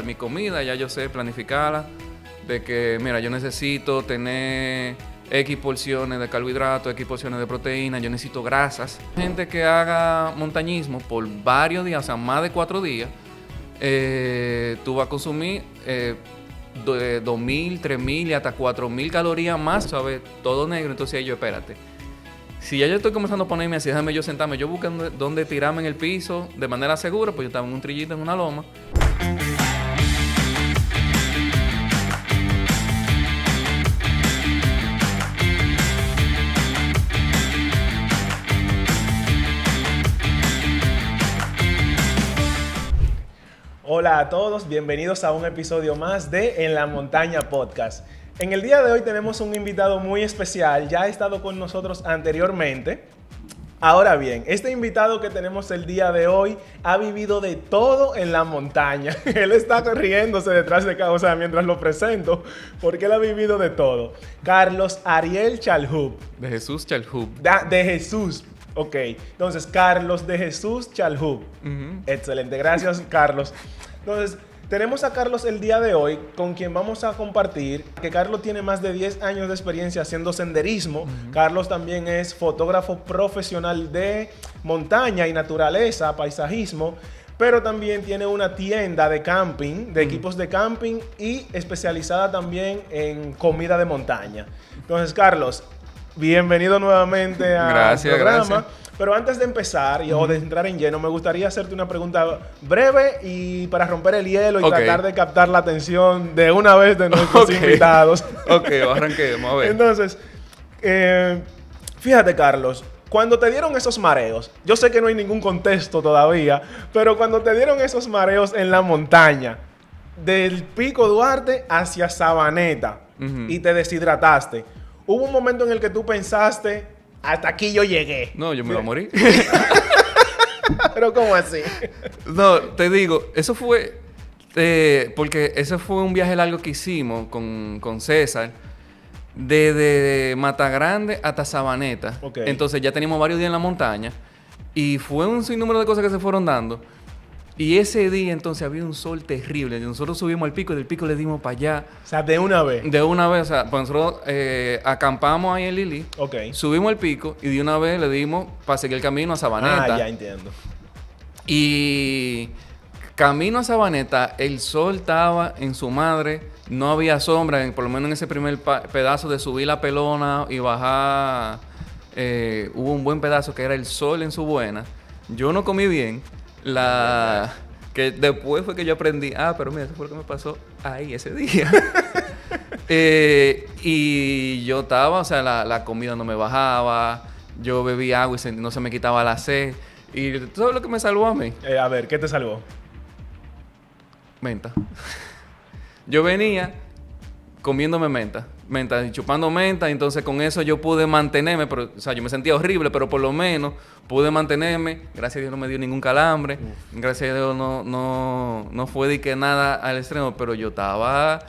mi comida, ya yo sé planificarla, de que, mira, yo necesito tener X porciones de carbohidratos, X porciones de proteína, yo necesito grasas. Gente que haga montañismo por varios días, o sea, más de 4 días, tú vas a consumir 2.000, 3.000 y hasta 4.000 calorías más, ¿sabes? Todo negro. Entonces yo, espérate. Si ya yo estoy comenzando a ponerme así, déjame yo sentarme, yo busco dónde tirarme en el piso de manera segura, pues yo estaba en un trillito, en una loma. Hola a todos, bienvenidos a un episodio más de En la Montaña Podcast. En el día de hoy tenemos un invitado muy especial, ya ha estado con nosotros anteriormente. Ahora bien, este invitado que tenemos el día de hoy ha vivido de todo en la montaña. Él está riéndose detrás de casa mientras lo presento, porque él ha vivido de todo. Carlos Ariel Chalhub. De Jesús Chalhub. De Jesús. Ok, entonces Carlos de Jesús Chalhub. Excelente, gracias Carlos. Entonces, tenemos a Carlos el día de hoy, con quien vamos a compartir, que Carlos tiene más de 10 años de experiencia haciendo senderismo. Carlos también es fotógrafo profesional de montaña y naturaleza, paisajismo, pero también tiene una tienda de camping, de equipos de camping y especializada también en comida de montaña. Entonces, Carlos, bienvenido nuevamente al programa. Gracias. Pero antes de empezar o de entrar en lleno, me gustaría hacerte una pregunta breve y para romper el hielo y tratar de captar la atención de una vez de nuestros invitados. Ok, arranquemos, a ver. Entonces, fíjate, Carlos, cuando te dieron esos mareos, yo sé que no hay ningún contexto todavía, pero cuando te dieron esos mareos en la montaña, del Pico Duarte hacia Sabaneta, y te deshidrataste, ¿hubo un momento en el que tú pensaste, hasta aquí yo llegué? No, yo me iba a morir. ¿Pero cómo así? No, te digo, eso fue... porque ese fue un viaje largo que hicimos con César. Desde Matagrande hasta Sabaneta. Okay. Entonces ya teníamos varios días en la montaña. Y fue un sinnúmero de cosas que se fueron dando. Y ese día entonces había un sol terrible. Nosotros subimos al pico y del pico le dimos para allá. O sea, de una vez. De una vez. O sea, pues nosotros acampamos ahí en Lili. Ok. Subimos al pico y de una vez le dimos para seguir el camino a Sabaneta. Ah, ya entiendo. Y camino a Sabaneta, el sol estaba en su madre. No había sombra, por lo menos en ese primer pedazo de subir la pelona y bajar. Hubo un buen pedazo que era el sol en su buena. Yo no comí bien. Que después fue que yo aprendí, pero mira, eso fue lo que me pasó ahí ese día. Y yo estaba, o sea, la comida no me bajaba, yo bebía agua y no se me quitaba la sed. Y todo lo que me salvó a mí. A ver, ¿qué te salvó? Menta. Yo venía comiéndome menta y chupando menta, entonces con eso yo pude mantenerme, pero, o sea, yo me sentía horrible, pero por lo menos pude mantenerme. Gracias a Dios no me dio ningún calambre, gracias a Dios no fue de que nada al extremo, pero yo estaba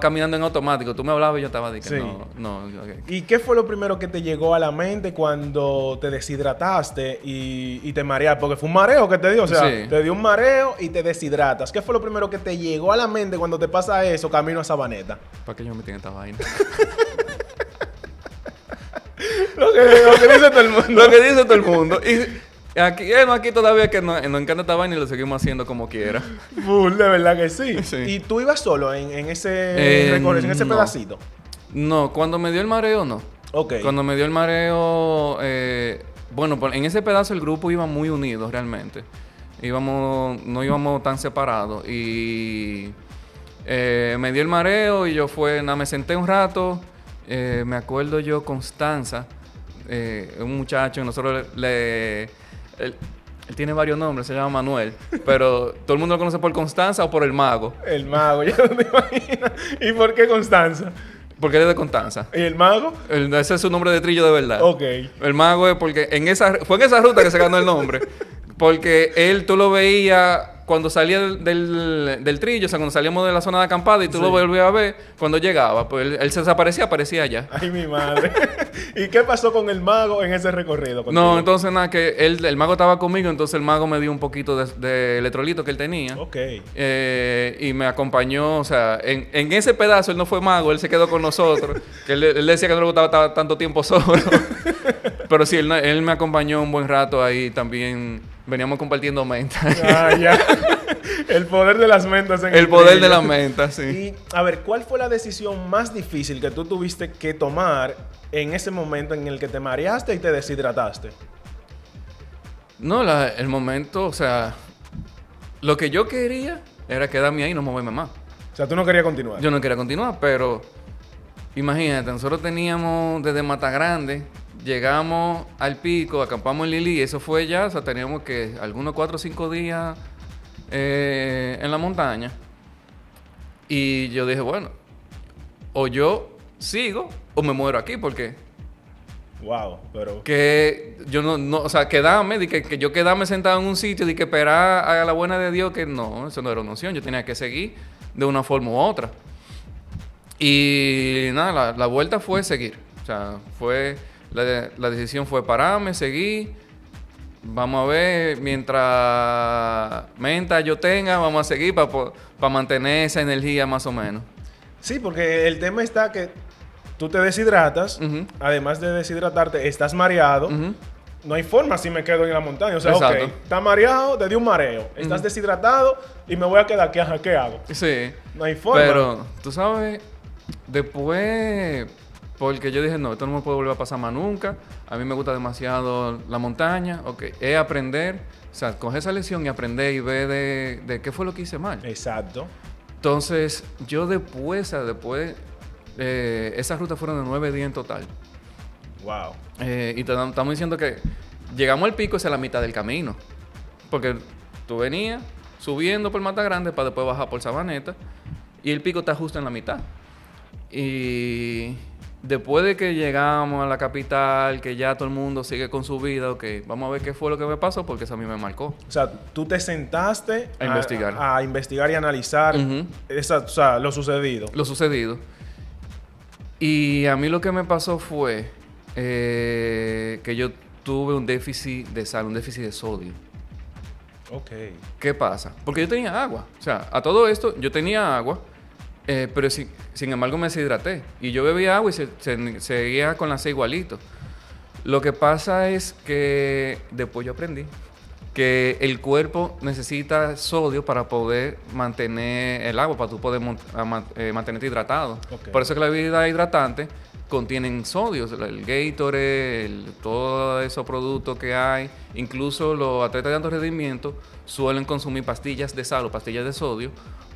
caminando en automático. Tú me hablabas y yo estaba de que no. Okay. ¿Y qué fue lo primero que te llegó a la mente cuando te deshidrataste y te mareaste? Porque fue un mareo que te dio, o sea, te dio un mareo y te deshidratas. ¿Qué fue lo primero que te llegó a la mente cuando te pasa eso camino a Sabaneta? ¿Para qué yo me metí en esta vaina? lo que dice todo el mundo. Lo que dice todo el mundo. Y aquí todavía que nos encanta esta vaina y lo seguimos haciendo como quiera. Full, de verdad que sí. ¿Y tú ibas solo en ese recorrido, en ese pedacito? No, cuando me dio el mareo, no. Ok. Cuando me dio el mareo, bueno, en ese pedazo el grupo iba muy unidos realmente. No íbamos tan separados. Y me dio el mareo y me senté un rato. Me acuerdo yo, Constanza, un muchacho, nosotros él tiene varios nombres, se llama Manuel, pero todo el mundo lo conoce por Constanza o por el Mago. El Mago, ya no te imaginas. ¿Y por qué Constanza? Porque él es de Constanza. ¿Y el Mago? Ese es su nombre de trillo de verdad. Ok. El Mago es porque fue en esa ruta que se ganó el nombre. Porque tú lo veías cuando salía del trillo, o sea, cuando salíamos de la zona de acampada y tú lo volvías a ver, cuando llegaba, pues él se desaparecía, aparecía allá. Ay, mi madre. ¿Y qué pasó con el mago en ese recorrido contigo? No, entonces nada, que el mago estaba conmigo, entonces el mago me dio un poquito de electrolito que él tenía. Ok. Y me acompañó, o sea, en ese pedazo él no fue mago, él se quedó con nosotros. Que él decía que no le gustaba estar tanto tiempo solo. Pero sí, él me acompañó un buen rato ahí también. Veníamos compartiendo mentas. Ah, ya. El poder de las mentas en el poder de las mentas, sí. Y, a ver, ¿cuál fue la decisión más difícil que tú tuviste que tomar en ese momento en el que te mareaste y te deshidrataste? No, el momento, o sea, lo que yo quería era quedarme ahí y no moverme más. O sea, tú no querías continuar. Yo no quería continuar, pero imagínate, nosotros teníamos desde Matagrande, llegamos al pico, acampamos en Lili, eso fue ya, o sea, teníamos que algunos 4 o 5 días en la montaña. Y yo dije, bueno, o yo sigo o me muero aquí, porque wow, pero que yo no o sea, quedarme, que yo quedarme sentado en un sitio y que esperar a la buena de Dios, que no, eso no era una opción, yo tenía que seguir de una forma u otra. Y nada, la vuelta fue seguir, o sea, la decisión fue pararme, seguir. Vamos a ver, mientras menta yo tenga, vamos a seguir para mantener esa energía más o menos. Sí, porque el tema está que tú te deshidratas, además de deshidratarte, estás mareado. No hay forma si me quedo en la montaña. O sea, exacto. Ok, estás mareado, te dio un mareo. Estás deshidratado y me voy a quedar aquí. Ajá, ¿qué hago? Sí. No hay forma. Pero, tú sabes, después, porque yo dije, no, esto no me puede volver a pasar más nunca. A mí me gusta demasiado la montaña. Ok, es aprender, o sea, coger esa lección y aprender y ver de qué fue lo que hice mal. Exacto. Entonces, yo después, esas rutas fueron de 9 días en total. Wow. Y estamos diciendo que llegamos al pico, esa es la mitad del camino. Porque tú venías subiendo por Mata Grande para después bajar por Sabaneta. Y el pico está justo en la mitad. Y después de que llegamos a la capital, que ya todo el mundo sigue con su vida, ok, vamos a ver qué fue lo que me pasó, porque eso a mí me marcó. O sea, tú te sentaste a investigar. A investigar y analizar o sea, lo sucedido. Lo sucedido. Y a mí lo que me pasó fue que yo tuve un déficit de sal, un déficit de sodio. Ok. ¿Qué pasa? Porque yo tenía agua. O sea, a todo esto yo tenía agua, pero sin embargo me deshidraté. Y yo bebía agua y seguía con la sed igualito. Lo que pasa es que después yo aprendí que el cuerpo necesita sodio para poder mantener el agua, para tú poder mantenerte hidratado. Okay. Por eso es que la bebida hidratante contienen sodio, el Gatorade, todos esos productos que hay. Incluso los atletas de alto rendimiento suelen consumir pastillas de sal o pastillas de sodio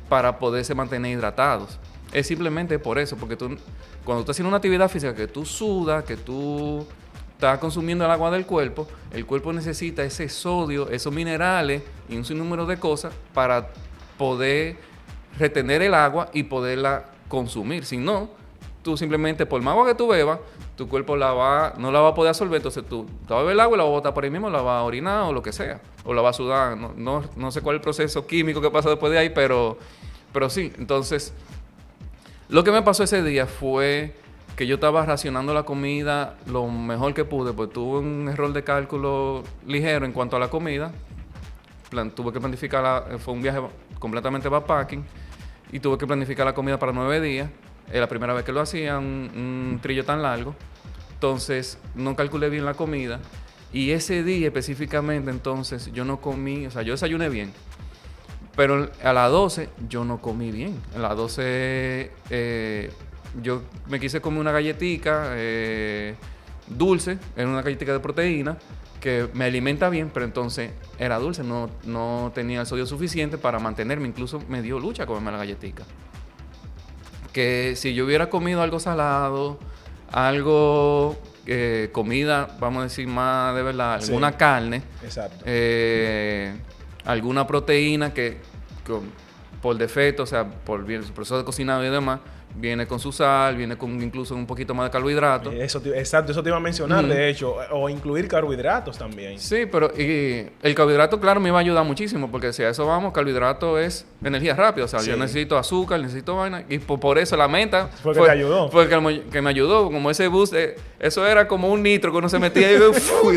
para poderse mantener hidratados. Es simplemente por eso, porque cuando tú estás haciendo una actividad física, que tú sudas, que tú estás consumiendo el agua del cuerpo, el cuerpo necesita ese sodio, esos minerales y un sinnúmero de cosas para poder retener el agua y poderla consumir. Si no, tú simplemente, por más agua que tú bebas, tu cuerpo no la va a poder absorber. Entonces tú vas a beber el agua y la vas a botar por ahí mismo, la vas a orinar o lo que sea. O la vas a sudar. No sé cuál es el proceso químico que pasa después de ahí, pero sí. Entonces, lo que me pasó ese día fue que yo estaba racionando la comida lo mejor que pude, pues tuve un error de cálculo ligero en cuanto a la comida. Tuve que planificar, fue un viaje completamente backpacking, y tuve que planificar la comida para 9 días. Es la primera vez que lo hacía, un trillo tan largo. Entonces, no calculé bien la comida. Y ese día específicamente, entonces, yo no comí, o sea, yo desayuné bien. Pero a las 12 yo no comí bien. A las 12 yo me quise comer una galletica dulce, era una galletica de proteína que me alimenta bien, pero entonces era dulce, no tenía el sodio suficiente para mantenerme. Incluso me dio lucha comerme la galletica. Que si yo hubiera comido algo salado, algo, comida, vamos a decir más de verdad, alguna carne, exacto, alguna proteína que por defecto, o sea, por bien su proceso de cocinado y demás, viene con su sal, viene con incluso un poquito más de carbohidratos. Exacto, eso te iba a mencionar, de hecho, o incluir carbohidratos también. Sí, pero y el carbohidrato, claro, me iba a ayudar muchísimo, porque si a eso vamos, carbohidrato es energía rápida, o sea, yo necesito azúcar, necesito vaina, y por eso la menta te ayudó. Fue que me ayudó, como ese boost, eso era como un nitro que uno se metía y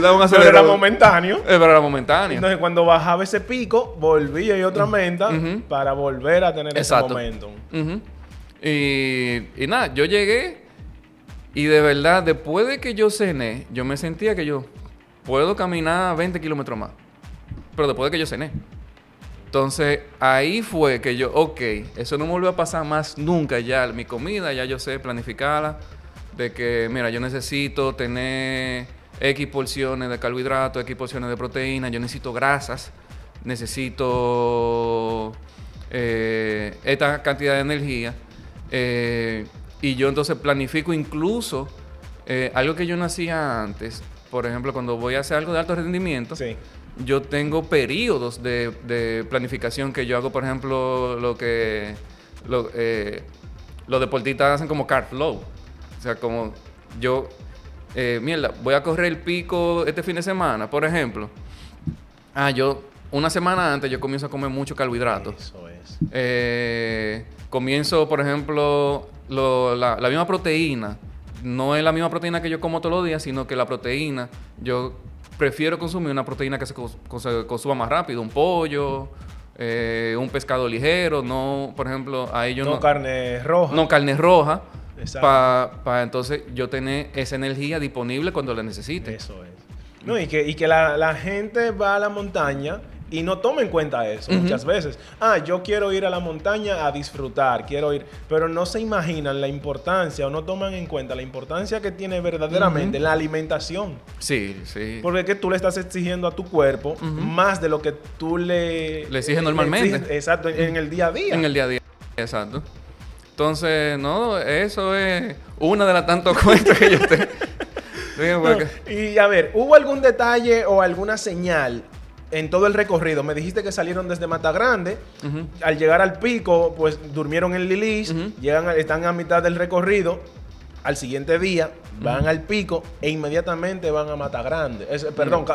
daba un acelerado. Pero era momentáneo. Pero era momentáneo. Entonces, cuando bajaba ese pico, volvía y otra menta para volver a tener ese momentum. Y nada, yo llegué y de verdad, después de que yo cené, yo me sentía que yo puedo caminar 20 kilómetros más. Pero después de que yo cené. Entonces, ahí fue que yo, eso no me volvió a pasar más nunca ya. Mi comida, ya yo sé planificarla. De que, mira, yo necesito tener X porciones de carbohidratos, X porciones de proteína. Yo necesito grasas. Necesito esta cantidad de energía. Y yo entonces planifico incluso algo que yo no hacía antes. Por ejemplo, cuando voy a hacer algo de alto rendimiento, yo tengo periodos de planificación que yo hago. Por ejemplo, los deportistas hacen como carb flow. O sea, como yo, voy a correr el pico este fin de semana, por ejemplo. Yo una semana antes yo comienzo a comer mucho carbohidratos. Eso es. Comienzo, por ejemplo, la misma proteína. No es la misma proteína que yo como todos los días, sino que la proteína, yo prefiero consumir una proteína que se consuma más rápido. Un pollo, un pescado ligero, no, por ejemplo, ahí yo no... No carne roja. No carne roja. Para entonces yo tener esa energía disponible cuando la necesite. Eso es. No, y que la gente va a la montaña y no toma en cuenta eso muchas veces. Yo quiero ir a la montaña a disfrutar, quiero ir, pero no se imaginan la importancia o no toman en cuenta la importancia que tiene verdaderamente la alimentación. Sí, sí. Porque es que tú le estás exigiendo a tu cuerpo más de lo que tú le exiges normalmente. Exacto, en el día a día. En el día a día, exacto. Entonces, no, eso es una de las tantas cuentas que yo tengo. Y a ver, ¿hubo algún detalle o alguna señal en todo el recorrido? Me dijiste que salieron desde Mata Grande. Al llegar al pico, pues durmieron en Lilis. Están a mitad del recorrido. Al siguiente día van al pico e inmediatamente van a Mata Grande.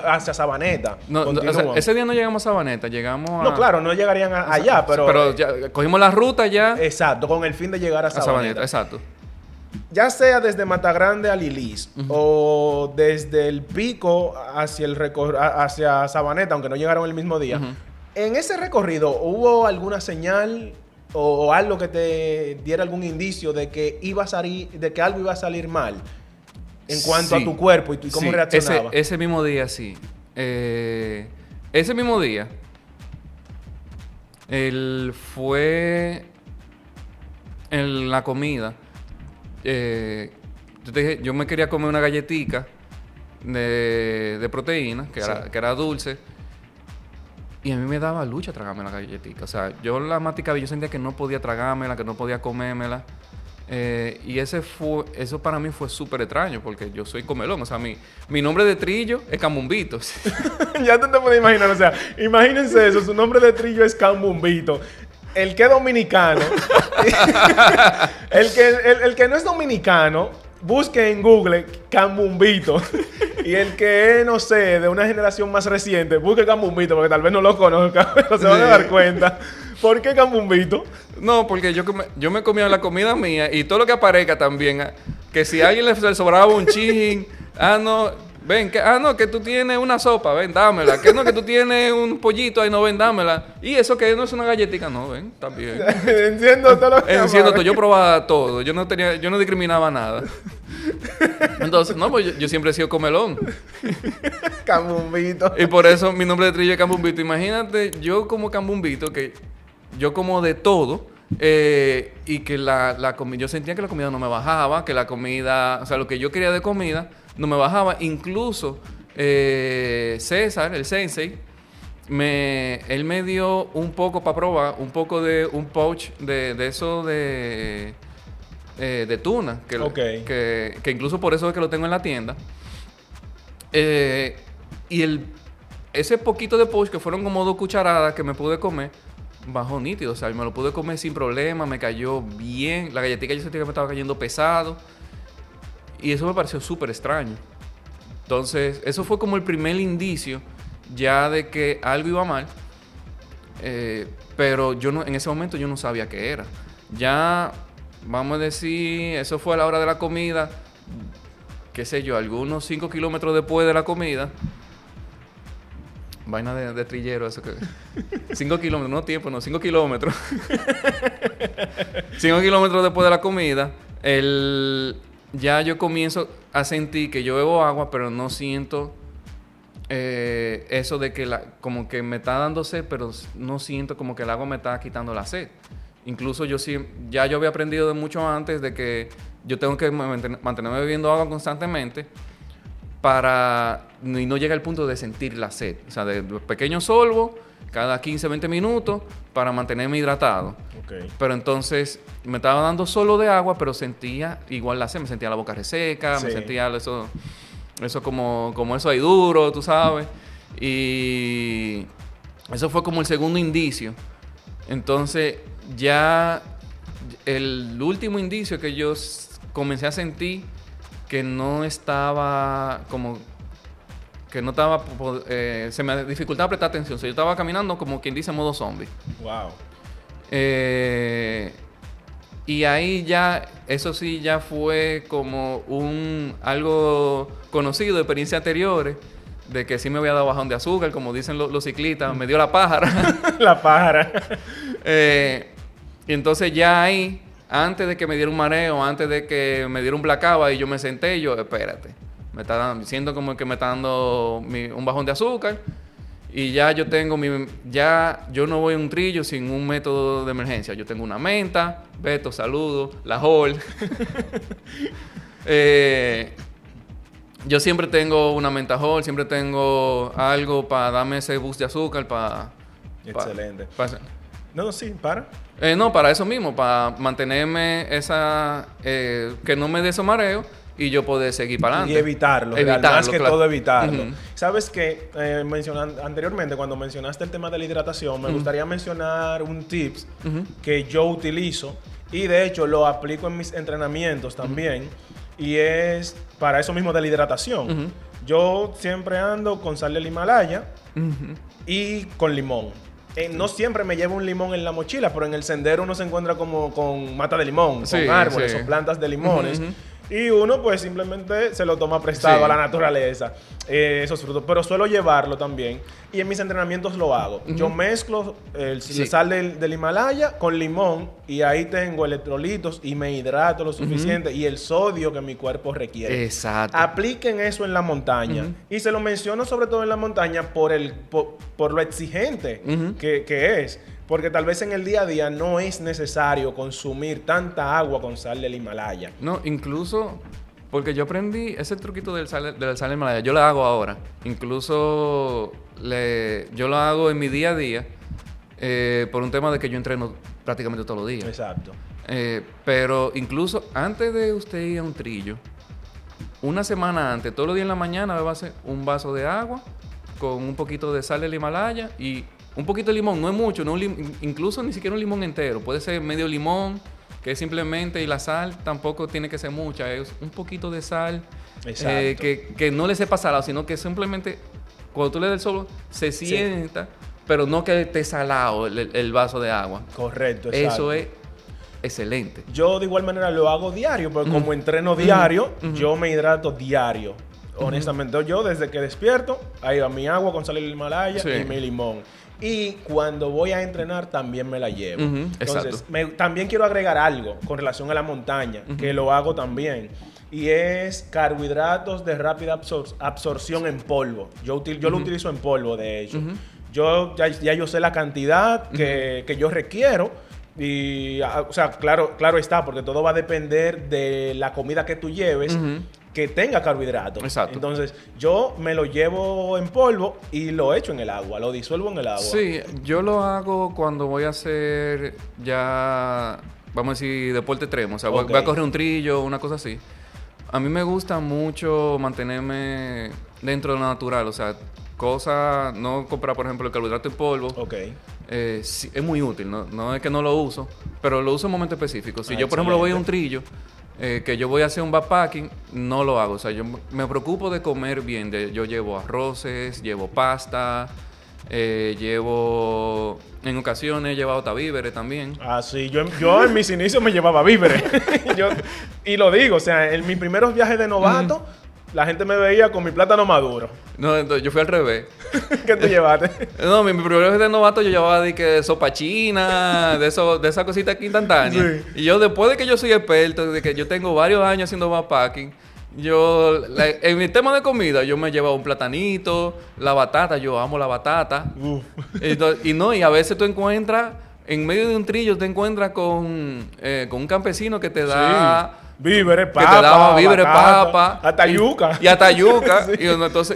Hacia Sabaneta. O sea, ese día no llegamos a Sabaneta, llegamos a... No, claro, no llegarían allá, pero... Pero ya cogimos la ruta ya... Exacto, con el fin de llegar a Sabaneta. Exacto. Ya sea desde Mata Grande a Lilis o desde el pico hacia Sabaneta, aunque no llegaron el mismo día. En ese recorrido, ¿hubo alguna señal o algo que te diera algún indicio de que algo iba a salir mal en cuanto a tu cuerpo y cómo reaccionaba? Ese mismo día, sí. Ese mismo día, fue en la comida. Yo te dije, yo me quería comer una galletica de proteína, que era dulce. Y a mí me daba lucha tragarme la galletica. O sea, yo la masticaba y yo sentía que no podía tragármela, que no podía comérmela. Y eso para mí fue súper extraño, porque yo soy comelón. O sea, mi nombre de trillo es Cambumbito. Ya te puedes imaginar, o sea, imagínense eso, su nombre de trillo es Cambumbito. El que es dominicano, el que no es dominicano, busque en Google Cambumbito. Y el que es, no sé, de una generación más reciente, busque Cambumbito, porque tal vez no lo conozca, pero se van a dar cuenta. ¿Por qué Cambumbito? No, porque yo me comía la comida mía y todo lo que aparezca también. Que si a alguien le sobraba un chin, que tú tienes una sopa, ven, dámela. Que tú tienes un pollito, ahí no, ven, dámela. Y eso que no es una galletita, no, ven, también. Enciendo todo lo que Enciendo todo, yo probaba todo, yo no discriminaba nada. Entonces, no, pues yo siempre he sido comelón. Cambumbito. Y por eso mi nombre de trillo es Cambumbito. Imagínate, yo como Cambumbito, que yo como de todo, y que la comida, yo sentía que la comida no me bajaba, que la comida, o sea, lo que yo quería de comida no me bajaba. Incluso César, el sensei, él me dio un poco para probar, un poco de un pouch de eso de tuna, que incluso por eso es que lo tengo en la tienda. Y ese poquito de pouch, que fueron como 2 cucharadas que me pude comer, bajó nítido. O sea, me lo pude comer sin problema, me cayó bien. La galletita yo sentía que me estaba cayendo pesado. Y eso me pareció súper extraño. Entonces, eso fue como el primer indicio ya de que algo iba mal. Pero yo no, en ese momento yo no sabía qué era. Ya, vamos a decir, eso fue a la hora de la comida, qué sé yo, algunos 5 kilómetros después de la comida. Vaina de trillero, eso que... 5 kilómetros, no tiempo, no, 5 kilómetros. 5 kilómetros después de la comida, ya yo comienzo a sentir que yo bebo agua, pero no siento eso de que como que me está dando sed, pero no siento como que el agua me está quitando la sed. Incluso yo había aprendido de mucho antes de que yo tengo que mantenerme bebiendo agua constantemente y no llega al punto de sentir la sed. O sea, de pequeños sorbos cada 15, 20 minutos para mantenerme hidratado. Okay. Pero entonces me estaba dando solo de agua, pero sentía igual la sed. Me sentía la boca reseca, sí. Me sentía eso como eso ahí duro, tú sabes. Y eso fue como el segundo indicio. Entonces ya el último indicio que yo comencé a sentir que no estaba se me dificultaba prestar atención. O sea, yo estaba caminando como quien dice modo zombie. Wow. Y ahí ya, eso sí, ya fue como algo conocido de experiencias anteriores, de que sí me había dado bajón de azúcar, como dicen los ciclistas, me dio la pájara. La pájara. Y entonces ya ahí, antes de que me diera un mareo, antes de que me diera un blackout, y yo me senté y yo, espérate, siento como que me está dando un bajón de azúcar. Y ya yo tengo yo no voy a un trillo sin un método de emergencia. Yo tengo una menta, Beto, saludo, la Hall. Yo siempre tengo una menta Hall, siempre tengo algo para darme ese boost de azúcar, Excelente. No, sí, para. No, para eso mismo, para mantenerme que no me dé esos mareos. Y yo poder seguir para adelante. Y evitarlo, más que todo evitarlo. Uh-huh. Sabes que anteriormente, cuando mencionaste el tema de la hidratación, me gustaría mencionar un tips que yo utilizo y de hecho lo aplico en mis entrenamientos también. Y es para eso mismo de la hidratación. Yo siempre ando con sal del Himalaya y con limón. No siempre me llevo un limón en la mochila, pero en el sendero uno se encuentra como con mata de limón, con árboles o plantas de limones. Y uno pues simplemente se lo toma prestado a la naturaleza, esos frutos. Pero suelo llevarlo también. Y en mis entrenamientos lo hago. Yo mezclo el sal del Himalaya con limón. Y ahí tengo electrolitos y me hidrato lo suficiente. Y el sodio que mi cuerpo requiere. Exacto. Apliquen eso en la montaña. Y se lo menciono sobre todo en la montaña por lo exigente que es. Porque tal vez en el día a día no es necesario consumir tanta agua con sal del Himalaya. No, incluso porque yo aprendí ese truquito del sal del Himalaya. Yo lo hago ahora. Incluso yo lo hago en mi día a día por un tema de que yo entreno prácticamente todos los días. Exacto. Pero incluso antes de usted ir a un trillo, una semana antes, todos los días en la mañana, bébase un vaso de agua con un poquito de sal del Himalaya y un poquito de limón, no es mucho, incluso ni siquiera un limón entero. Puede ser medio limón, que es simplemente, y la sal tampoco tiene que ser mucha, es un poquito de sal que no le sepa salado, sino que simplemente cuando tú le das el solo se sienta, pero no que esté salado el vaso de agua. Correcto, exacto. Eso es excelente. Yo de igual manera lo hago diario, porque como entreno diario, yo me hidrato diario. Honestamente, yo desde que despierto, ahí va mi agua con sal del Himalaya y mi limón. Y cuando voy a entrenar también me la llevo. Entonces, también quiero agregar algo con relación a la montaña, que lo hago también. Y es carbohidratos de rápida absorción en polvo. Yo lo utilizo en polvo, de hecho. Ya yo sé la cantidad que yo requiero. Y, o sea, claro está, porque todo va a depender de la comida que tú lleves. Que tenga carbohidratos. Exacto. Entonces, yo me lo llevo en polvo y lo echo en el agua, lo disuelvo en el agua. Sí, yo lo hago cuando voy a hacer ya, vamos a decir, deporte extremo. O sea, voy a correr un trillo, una cosa así. A mí me gusta mucho mantenerme dentro de lo natural, o sea, cosas, no comprar, por ejemplo, el carbohidrato en polvo. Ok. Sí, es muy útil, no es que no lo uso, pero lo uso en momentos específicos. Si yo, por ejemplo, voy a un trillo, que yo voy a hacer un backpacking, no lo hago. O sea, yo me preocupo de comer bien. Yo llevo arroces, llevo pasta, llevo... En ocasiones he llevado hasta víveres también. Ah, sí. Yo en mis inicios me llevaba víveres. Y lo digo, o sea, en mis primeros viajes de novato, la gente me veía con mi plátano maduro. No, entonces, yo fui al revés. ¿Qué te llevaste? No, mi primer viaje de novato yo llevaba de que sopa china, de esa cosita aquí instantánea. Sí. Y yo, después de que yo soy experto, de que yo tengo varios años haciendo backpacking, en mi tema de comida, yo me llevaba un platanito, la batata, yo amo la batata. Y a veces tú encuentras, en medio de un trillo, te encuentras con un campesino que te da... Sí. Víveres, papa, que te daba víveres, papa. Hasta yuca. Y hasta yuca. Sí.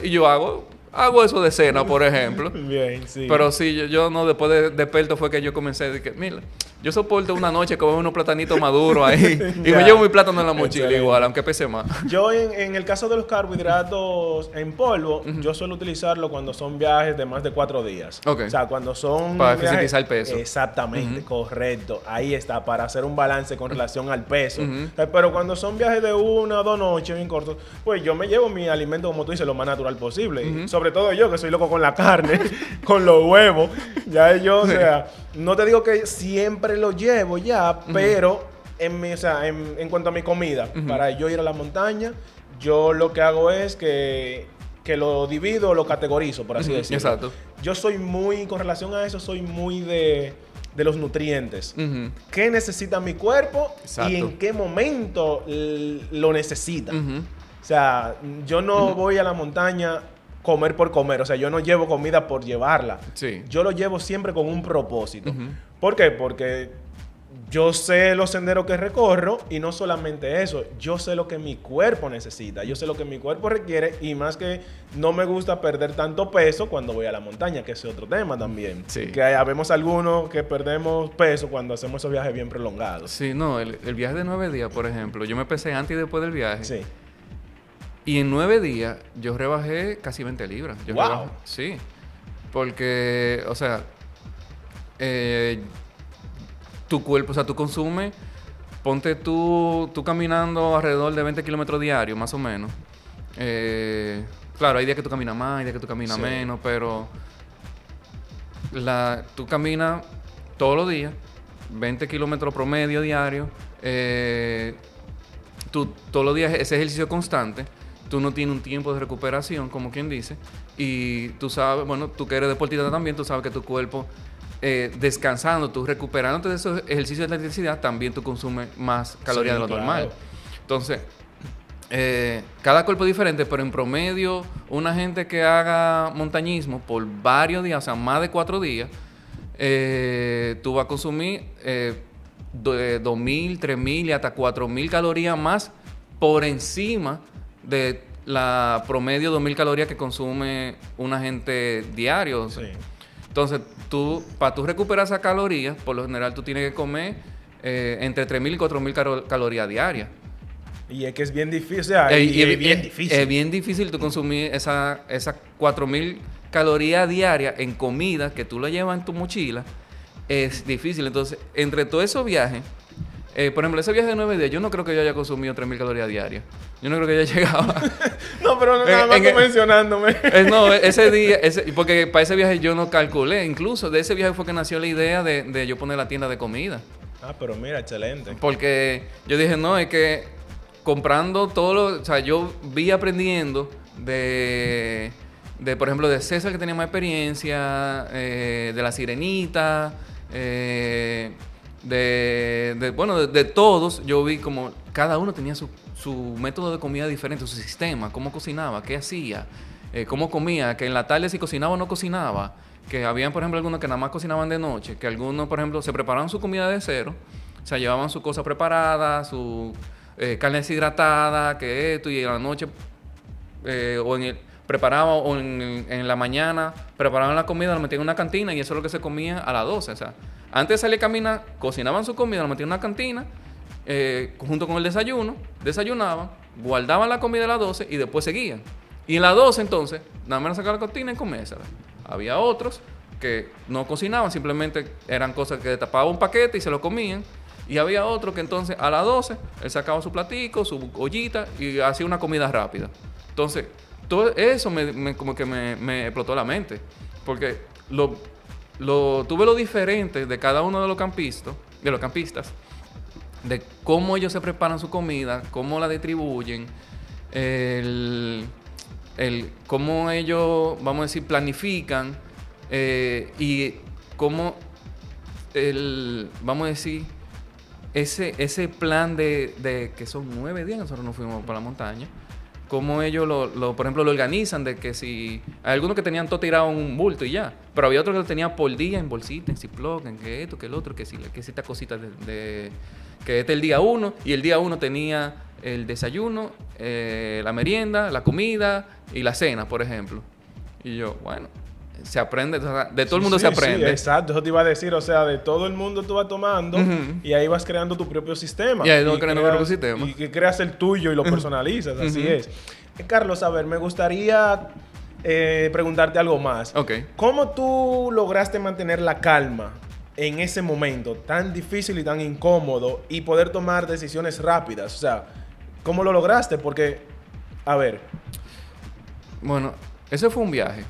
Y yo hago eso de cena, por ejemplo. Bien, sí. Pero sí, yo no, después de experto fue que yo comencé de que, mira, yo soporto una noche comer unos platanitos maduros ahí y me llevo mi plátano en la mochila. Excelente. Igual, aunque pese más. Yo en el caso de los carbohidratos en polvo, yo suelo utilizarlo cuando son viajes de más de 4 días. Okay. O sea, cuando son para eficientizar el peso. Exactamente, correcto. Ahí está, para hacer un balance con relación al peso. O sea, pero cuando son viajes de 1 o 2 noches bien cortos, pues yo me llevo mi alimento, como tú dices, lo más natural posible. Y sobre todo yo, que soy loco con la carne, con los huevos. Ya yo, o sea, no te digo que siempre lo llevo ya, pero en cuanto a mi comida, para yo ir a la montaña, yo lo que hago es que lo divido, lo categorizo, por así decirlo. Exacto. Yo soy muy, con relación a eso, soy muy de los nutrientes. ¿Qué necesita mi cuerpo? Exacto. Y en qué momento lo necesita. O sea, yo no voy a la montaña comer por comer. O sea, yo no llevo comida por llevarla. Sí. Yo lo llevo siempre con un propósito. ¿Por qué? Porque yo sé los senderos que recorro y no solamente eso. Yo sé lo que mi cuerpo necesita. Yo sé lo que mi cuerpo requiere y más que no me gusta perder tanto peso cuando voy a la montaña, que es otro tema también. Sí. Que habemos algunos que perdemos peso cuando hacemos esos viajes bien prolongados. Sí, no. El viaje de 9 días, por ejemplo, yo me pesé antes y después del viaje. Sí. Y en 9 días yo rebajé casi 20 libras. ¡Wow! Sí. Porque, o sea, tu cuerpo, o sea, tú consumes, ponte tú tú alrededor de 20 kilómetros diarios, más o menos. Claro, hay días que tú caminas más, hay días que tú caminas menos, pero tú caminas todos los días, 20 kilómetros promedio diario. Tú todos los días ese ejercicio constante. Tú no tienes un tiempo de recuperación, como quien dice, y tú sabes, bueno, tú que eres deportista también, tú sabes que tu cuerpo, descansando, tú recuperándote de esos ejercicios de electricidad, también tú consumes más calorías de lo normal. Entonces, cada cuerpo es diferente, pero en promedio, una gente que haga montañismo por varios días, o sea, más de 4 días, tú vas a consumir 2.000, 3.000 y hasta 4.000 calorías más por encima de la promedio 2.000 calorías que consume una gente diario. O sea. Sí. Entonces, para tú recuperar esas calorías, por lo general tú tienes que comer entre 3.000 y 4.000 calorías diarias. Y es que es bien difícil, o sea, es bien difícil. Es bien difícil tú consumir esas 4.000 calorías diarias en comida que tú la llevas en tu mochila. Es difícil. Entonces, entre todos esos viajes, por ejemplo, ese viaje de 9 días, yo no creo que yo haya consumido 3.000 calorías diarias. Yo no creo que haya llegado a... No, pero no, nada más tú mencionándome. No, ese día, porque para ese viaje yo no calculé. Incluso de ese viaje fue que nació la idea de yo poner la tienda de comida. Ah, pero mira, excelente. Porque yo dije, no, es que comprando todo lo... O sea, yo vi aprendiendo de por ejemplo, de César, que tenía más experiencia, de La Sirenita, de todos. Yo vi como cada uno tenía su método de comida diferente, su sistema, cómo cocinaba, qué hacía, cómo comía, que en la tarde si cocinaba o no cocinaba, que habían, por ejemplo, algunos que nada más cocinaban de noche, que algunos, por ejemplo, se preparaban su comida de cero, o sea, llevaban su cosa preparada, su carne deshidratada, que esto, y en la noche preparaban, o en la mañana preparaban la comida, lo metían en una cantina y eso es lo que se comía a las 12, o sea, antes de salir a caminar, cocinaban su comida, lo metían en una cantina, junto con el desayuno, desayunaban, guardaban la comida a las 12 y después seguían. Y en las 12 entonces, nada más sacar la cortina y comérsela. Había otros que no cocinaban, simplemente eran cosas que tapaban un paquete y se lo comían. Y había otro que entonces a las 12 él sacaba su platico, su ollita y hacía una comida rápida. Entonces, todo eso como que me explotó la mente. Porque tuve lo diferente de cada uno de los campistas, de cómo ellos se preparan su comida, cómo la distribuyen, cómo ellos, vamos a decir, planifican y cómo vamos a decir, ese plan de que son 9 días nosotros nos fuimos por la montaña, cómo ellos por ejemplo lo organizan, de que si hay algunos que tenían todo tirado en un bulto y ya, pero había otros que lo tenían por día en bolsita, en Ziploc, en que esto, que el otro, que si esta cosita que este es el día 1 y el día 1 tenía el desayuno, la merienda, la comida y la cena, por ejemplo. Y yo, bueno, se aprende, o sea, de todo el mundo se aprende. Sí, exacto, eso te iba a decir, o sea, de todo el mundo tú vas tomando y ahí vas creando tu propio sistema. Y ahí vas creando tu propio sistema. Y que creas el tuyo y lo personalizas, así es. Carlos, a ver, me gustaría preguntarte algo más. Ok. ¿Cómo tú lograste mantener la calma en ese momento tan difícil y tan incómodo y poder tomar decisiones rápidas? O sea, ¿cómo lo lograste? Porque, a ver. Bueno, ese fue un viaje.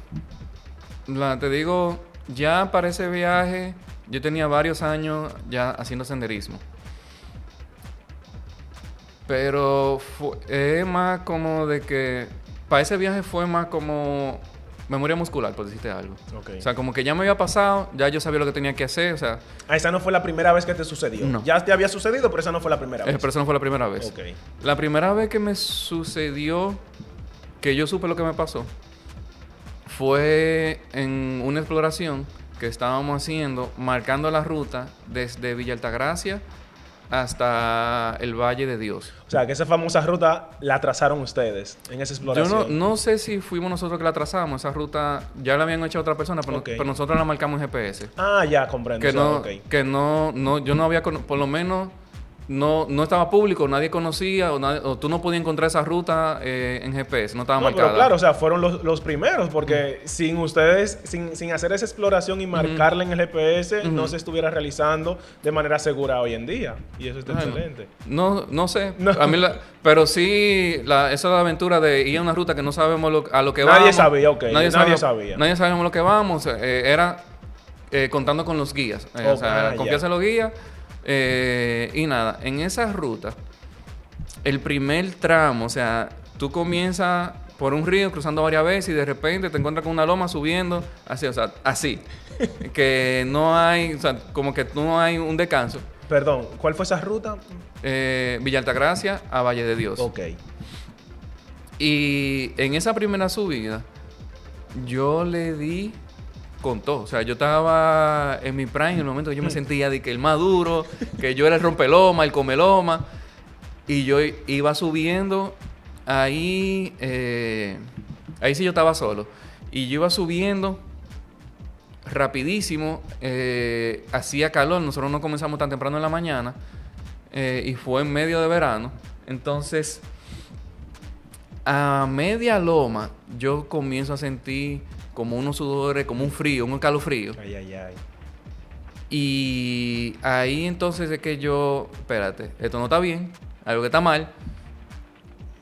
Te digo, ya para ese viaje yo tenía varios años ya haciendo senderismo. Pero es más como de que para ese viaje fue más como memoria muscular, por decirte algo. Okay. O sea, como que ya me había pasado, ya yo sabía lo que tenía que hacer, o sea... Esa no fue la primera vez que te sucedió. No. Ya te había sucedido, pero esa no fue la primera vez. Pero esa no fue la primera vez. Okay. La primera vez que me sucedió, que yo supe lo que me pasó, fue en una exploración que estábamos haciendo, marcando la ruta desde Villa Altagracia hasta el Valle de Dios. O sea, que esa famosa ruta la trazaron ustedes en esa exploración. Yo no sé si fuimos nosotros que la trazamos. Esa ruta ya la habían hecho otra persona, pero nosotros la marcamos en GPS. Ah, ya, comprendo. Que yo no había, por lo menos, no estaba público, nadie conocía, o tú no podías encontrar esa ruta en GPS, no estaba marcada. Pero claro, o sea, fueron los primeros, porque sin ustedes, sin hacer esa exploración y marcarla en el GPS, no se estuviera realizando de manera segura hoy en día. Y eso está excelente. No sé. No. A mí pero sí, esa aventura de ir a una ruta que no sabemos a lo que vamos. Nadie sabía, ok. Nadie sabía. Nadie sabíamos lo que vamos. Era contando con los guías. O sea, confianza en los guías. Y nada, en esa ruta, el primer tramo, o sea, tú comienzas por un río cruzando varias veces y de repente te encuentras con una loma subiendo, así, o sea, así. Que no hay, o sea, como que no hay un descanso. Perdón, ¿cuál fue esa ruta? Villa Altagracia a Valle de Dios. Ok. Y en esa primera subida, yo le di con todo. O sea, yo estaba en mi prime en el momento que yo me sentía de que el más duro, que yo era el rompeloma, el comeloma. Y yo iba subiendo ahí sí yo estaba solo. Y yo iba subiendo rapidísimo. Hacía calor. Nosotros no comenzamos tan temprano en la mañana. Y fue en medio de verano. Entonces, a media loma, yo comienzo a sentir como unos sudores, como un frío, un escalofrío. Ay. Y ahí entonces es que yo, espérate, esto no está bien, algo que está mal.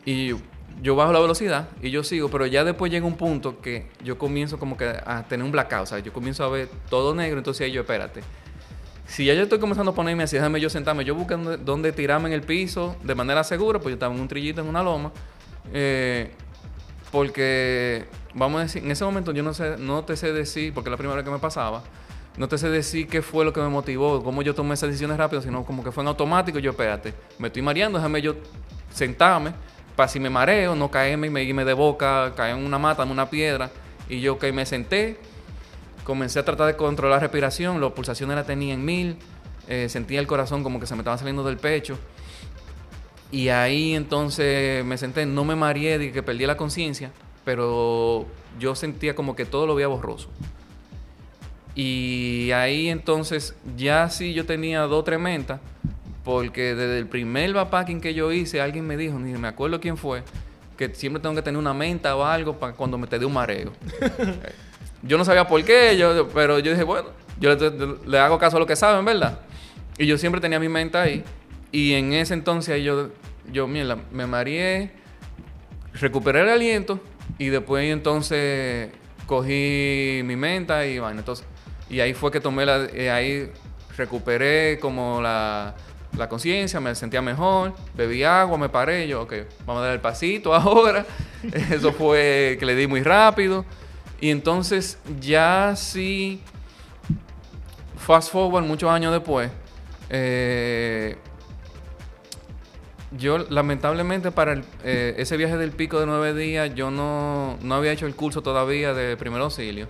Y yo bajo la velocidad y yo sigo, pero ya después llega un punto que yo comienzo como que a tener un blackout, o sea, yo comienzo a ver todo negro, entonces ahí yo, espérate. Si ya yo estoy comenzando a ponerme así, déjame yo sentarme, yo busco dónde tirarme en el piso de manera segura, pues yo estaba en un trillito, en una loma. Porque, vamos a decir, en ese momento yo no te sé decir, porque es la primera vez que me pasaba, no te sé decir qué fue lo que me motivó, cómo yo tomé esas decisiones rápido, sino como que fue en automático. Yo, espérate, me estoy mareando, déjame yo sentarme, para si me mareo, no caerme y me de boca, caer en una mata, en una piedra. Y yo que me senté, comencé a tratar de controlar la respiración, las pulsaciones las tenía en 1000, sentía el corazón como que se me estaba saliendo del pecho. Y ahí entonces me senté, no me mareé, de que perdí la conciencia, pero yo sentía como que todo lo veía borroso. Y ahí entonces ya sí yo tenía 2 trementas, porque desde el primer backpacking que yo hice, alguien me dijo, ni me acuerdo quién fue, que siempre tengo que tener una menta o algo para cuando me te dé un mareo. Yo no sabía por qué, pero yo dije, bueno, yo le hago caso a lo que saben, ¿verdad? Y yo siempre tenía mi menta ahí. Y en ese entonces yo mierda, me mareé, recuperé el aliento y después entonces cogí mi menta y bueno, entonces, y ahí fue que ahí recuperé como la conciencia, me sentía mejor, bebí agua, me paré, yo, ok, vamos a dar el pasito ahora. Eso fue que le di muy rápido. Y entonces ya sí, fast forward muchos años después, yo lamentablemente para ese viaje del pico de 9 días, yo no había hecho el curso todavía de primer auxilio.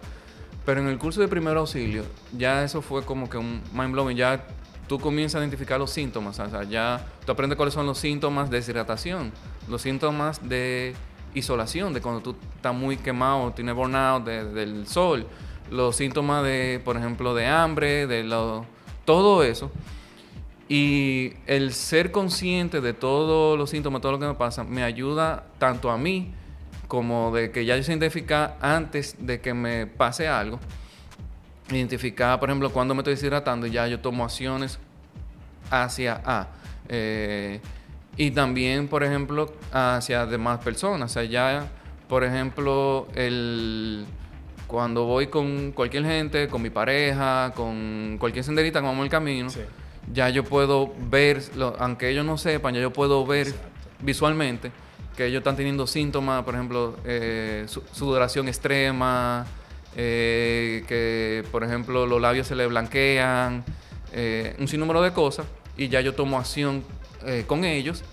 Pero en el curso de primer auxilio, ya eso fue como que un mind blowing. Ya tú comienzas a identificar los síntomas. O sea, ya tú aprendes cuáles son los síntomas de deshidratación, los síntomas de isolación, de cuando tú estás muy quemado, tienes burnout del sol, los síntomas de, por ejemplo, de hambre, todo eso. Y el ser consciente de todos los síntomas, todo lo que me pasa, me ayuda tanto a mí como de que ya yo sé identificar antes de que me pase algo. Identificar, por ejemplo, cuando me estoy deshidratando, ya yo tomo acciones hacia y también, por ejemplo, hacia demás personas. O sea, ya, por ejemplo, cuando voy con cualquier gente, con mi pareja, con cualquier senderita que vamos el camino, sí, ya yo puedo ver, aunque ellos no sepan, ya yo puedo ver visualmente que ellos están teniendo síntomas, por ejemplo, sudoración extrema, que, por ejemplo, los labios se les blanquean, un sinnúmero de cosas, y ya yo tomo acción con ellos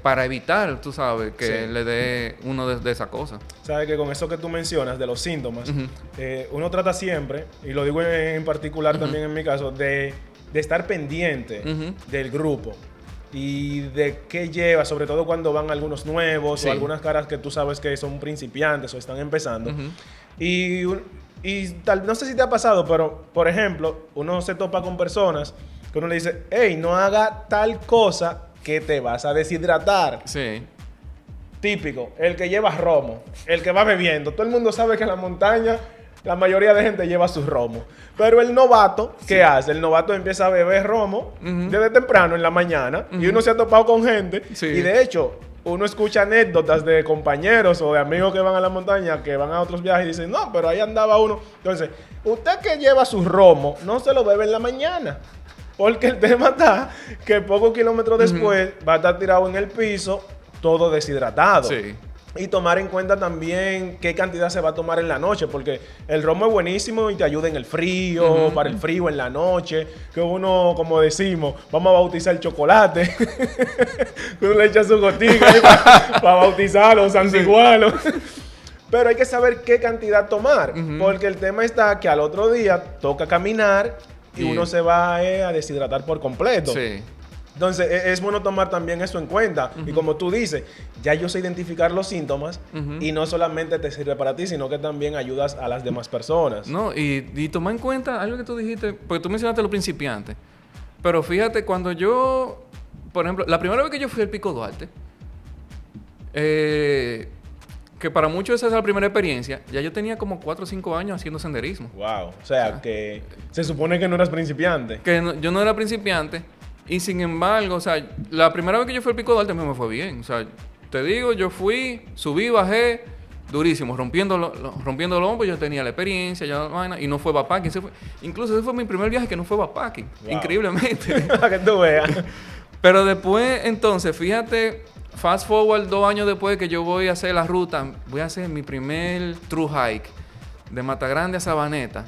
para evitar, tú sabes, que le dé uno de esas cosas. Sabes que con eso que tú mencionas de los síntomas, uno trata siempre, y lo digo en particular también en mi caso, de estar pendiente del grupo y de qué lleva, sobre todo cuando van algunos nuevos o algunas caras que tú sabes que son principiantes o están empezando. Y no sé si te ha pasado, pero por ejemplo, uno se topa con personas que uno le dice, hey, no haga tal cosa que te vas a deshidratar. Sí. Típico, el que lleva romo, el que va bebiendo. Todo el mundo sabe que en la montaña la mayoría de gente lleva sus romos. Pero el novato, ¿qué hace? El novato empieza a beber romo desde temprano en la mañana y uno se ha topado con gente. Y de hecho, uno escucha anécdotas de compañeros o de amigos que van a la montaña, que van a otros viajes y dicen, no, pero ahí andaba uno. Entonces, usted que lleva su romo, no se lo bebe en la mañana. Porque el tema está que pocos kilómetros después va a estar tirado en el piso, todo deshidratado. Sí. Y tomar en cuenta también qué cantidad se va a tomar en la noche, porque el romo es buenísimo y te ayuda en el frío, para el frío en la noche, que uno, como decimos, vamos a bautizar el chocolate. Uno le echa su gotica para bautizarlo, santiguarlo. Pero hay que saber qué cantidad tomar, porque el tema está que al otro día toca caminar y uno se va a deshidratar por completo. Sí. Entonces, es bueno tomar también eso en cuenta. Y como tú dices, ya yo sé identificar los síntomas y no solamente te sirve para ti, sino que también ayudas a las demás personas. No, y toma en cuenta algo que tú dijiste, porque tú mencionaste los principiantes. Pero fíjate, cuando yo, por ejemplo, la primera vez que yo fui al Pico Duarte, que para muchos esa es la primera experiencia, ya yo tenía como 4 o 5 años haciendo senderismo. Wow. O sea, que se supone que no eras principiante. Yo no era principiante. Y sin embargo, o sea, la primera vez que yo fui al Pico Duarte me fue bien. O sea, te digo, yo fui, subí, bajé, durísimo, rompiendo el hombro, yo tenía la experiencia, y no fue backpacking. Incluso ese fue mi primer viaje que no fue backpacking, increíblemente. Para que tú veas. Pero después, entonces, fíjate, fast forward 2 años después que yo voy a hacer la ruta, voy a hacer mi primer true hike de Matagrande a Sabaneta.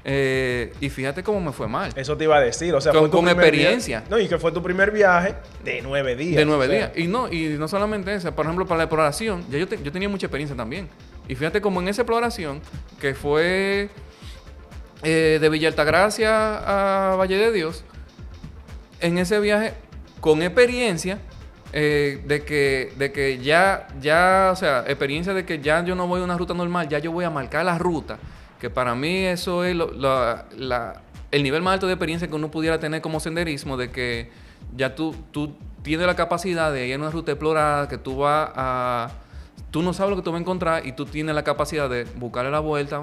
Y fíjate cómo me fue mal. Eso te iba a decir, o sea, fue con experiencia. No, y que fue tu primer viaje de 9 días. De 9 días. Y no solamente eso, por ejemplo, para la exploración, ya yo tenía mucha experiencia también. Y fíjate cómo en esa exploración, que fue de Villa Altagracia a Valle de Dios, en ese viaje, con experiencia, de que ya, o sea, experiencia de que ya yo no voy a una ruta normal, ya yo voy a marcar la ruta. Que para mí eso es el nivel más alto de experiencia que uno pudiera tener como senderismo, de que ya tú tienes la capacidad de ir en una ruta explorada, que tú vas a... Tú no sabes lo que tú vas a encontrar y tú tienes la capacidad de buscarle la vuelta,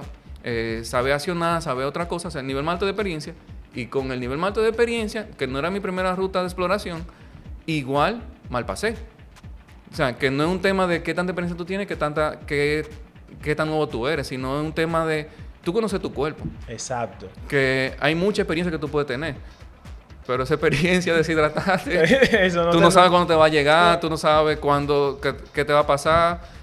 saber accionar, saber otra cosa, o sea, el nivel más alto de experiencia. Y con el nivel más alto de experiencia, que no era mi primera ruta de exploración, igual mal pasé. O sea, que no es un tema de qué tanta experiencia tú tienes, qué tan nuevo tú eres, sino es un tema de tú conoces tu cuerpo. Exacto. Que hay mucha experiencia que tú puedes tener. Pero esa experiencia de deshidratarte, Eso tú no sabes cuándo te va a llegar, tú no sabes cuándo, qué te va a pasar.